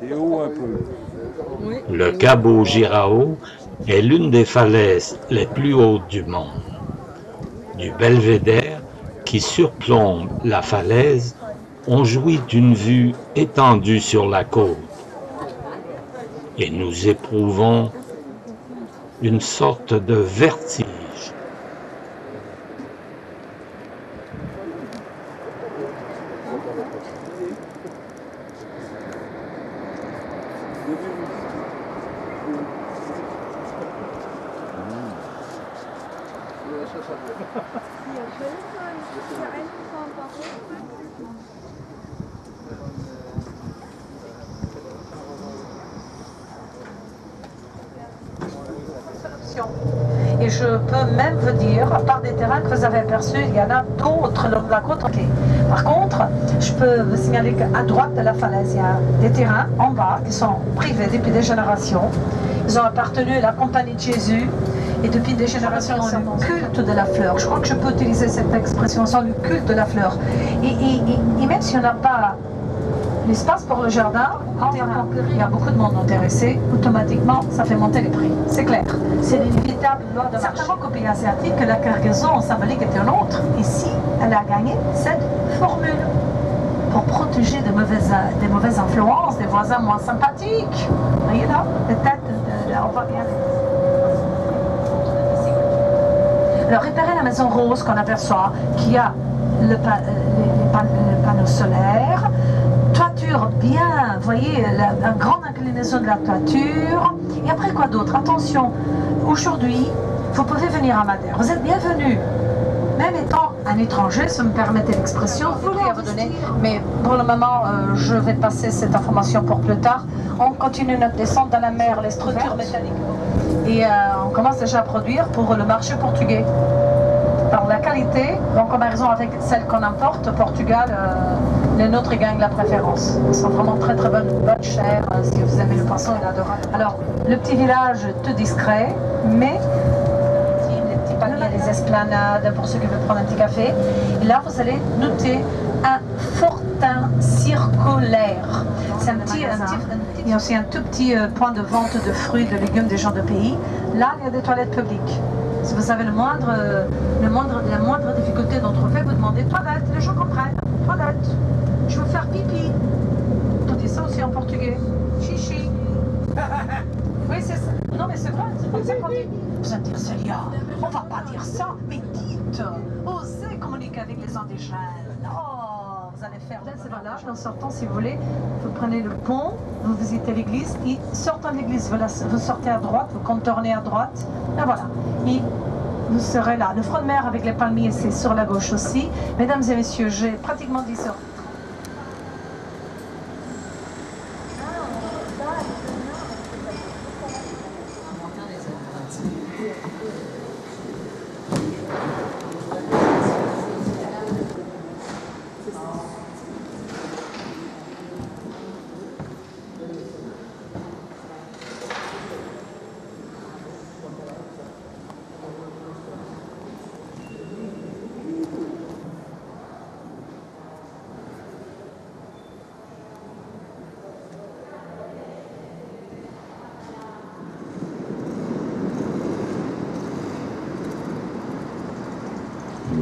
C'est haut un peu. Le Cabo Girao est l'une des falaises les plus hautes du monde. Du belvédère qui surplombe la falaise, on jouit d'une vue étendue sur la côte et nous éprouvons une sorte de vertige. Et je peux même vous dire, à part des terrains que vous avez aperçus, il y en a d'autres le long de la côte. Par contre, je peux vous signaler qu'à droite de la falaise, il y a des terrains en bas qui sont privés depuis des générations. Ils ont appartenu à la Compagnie de Jésus et depuis des générations, ils ont le culte de la fleur. Je crois que je peux utiliser cette expression, ils ont le culte de la fleur. Et même si on n'a pas l'espace pour le jardin, quand il y a beaucoup de monde intéressé, automatiquement, ça fait monter les prix. C'est clair. C'est l'inévitable loi de marché. Certainement qu'au pays asiatique, la cargaison symbolique était une autre. Ici, elle a gagné cette formule pour protéger des mauvaises influences, des voisins moins sympathiques. Vous voyez là, les têtes, on voit bien. Alors, réparer la maison rose qu'on aperçoit, qui a les panneaux solaires, toiture bien, vous voyez, la grande inclinaison de la toiture. Et après quoi d'autre? Attention, aujourd'hui, vous pouvez venir à Madère. Vous êtes bienvenus. Même étant un étranger, si vous me permettez l'expression, vous voulez vous donner. Mais pour le moment, je vais passer cette information pour plus tard. On continue notre descente dans la mer, les structures métalliques. Et on commence déjà à produire pour le marché portugais. Par la qualité, en comparaison avec celle qu'on importe au Portugal, les nôtres gagnent la préférence. Ils sont vraiment très très bonnes chères. Si vous aimez le poisson, il est adorable. Alors, le petit village tout discret, mais les petits paniers, les esplanades pour ceux qui veulent prendre un petit café. Et là, vous allez noter un fortin circulaire. C'est il y a aussi un tout petit point de vente de fruits, de légumes des gens de pays. Là, il y a des toilettes publiques. Si vous avez la moindre difficulté d'entrefer, vous demandez toilette, les gens comprennent. Toilette, je veux faire pipi. On dit ça aussi en portugais. Chichi. Oui, c'est ça. Non, mais c'est vrai, c'est comme ça qu'on dit. Vous allez dire, Célia, on va pas dire ça, mais dites, osez communiquer avec les indigènes. Oh, vous allez faire. C'est voilà, en sortant, si vous voulez, vous prenez le pont, vous visitez l'église, et sortant de l'église, vous sortez à droite, vous contournez à droite, et voilà. Et vous serez là. Le front de mer avec les palmiers, c'est sur la gauche aussi. Mesdames et messieurs, j'ai pratiquement dit ça.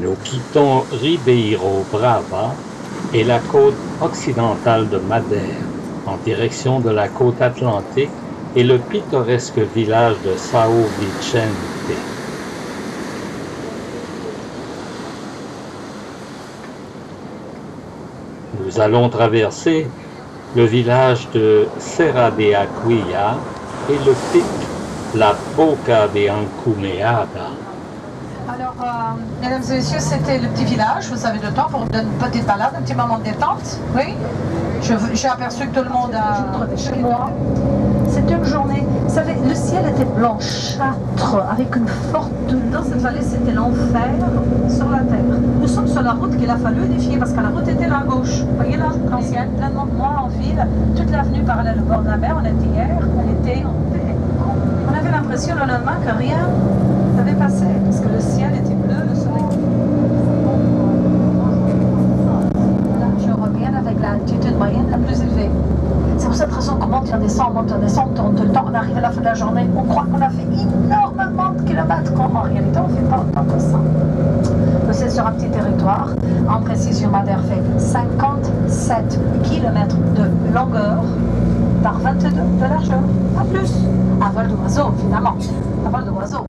Nous quittons Ribeiro Brava et la côte occidentale de Madère en direction de la côte atlantique et le pittoresque village de São Vicente. Nous allons traverser le village de Serra de Aguia et le pic La Boca de Ancumeada. Alors, mesdames et messieurs, c'était le petit village. Vous avez le temps pour une petite balade, un petit moment de détente. Oui. J'ai aperçu que tout le monde a chez moi. C'était une journée. Vous savez, le ciel était blanchâtre, avec une forte. Dans cette vallée, c'était l'enfer sur la terre. Nous sommes sur la route qu'il a fallu édifier parce que la route était là à gauche. Vous voyez là, l'ancienne, plein de monde, moi en ville. Toute l'avenue parallèle au bord de la mer, on était hier, elle était. On avait l'impression le lendemain que rien n'avait passé parce que le ciel était bleu, le soleil. Là, je reviens avec l'altitude moyenne la plus élevée. C'est pour cette raison qu'on monte, on descend, on tourne tout le temps, on arrive à la fin de la journée, on croit qu'on a fait énormément de kilomètres, quand en réalité on ne fait pas autant que ça. C'est sur un petit territoire, en précision Madère fait 57 km de longueur par 22 de largeur, pas plus. À vol d'oiseau, finalement, à vol d'oiseau.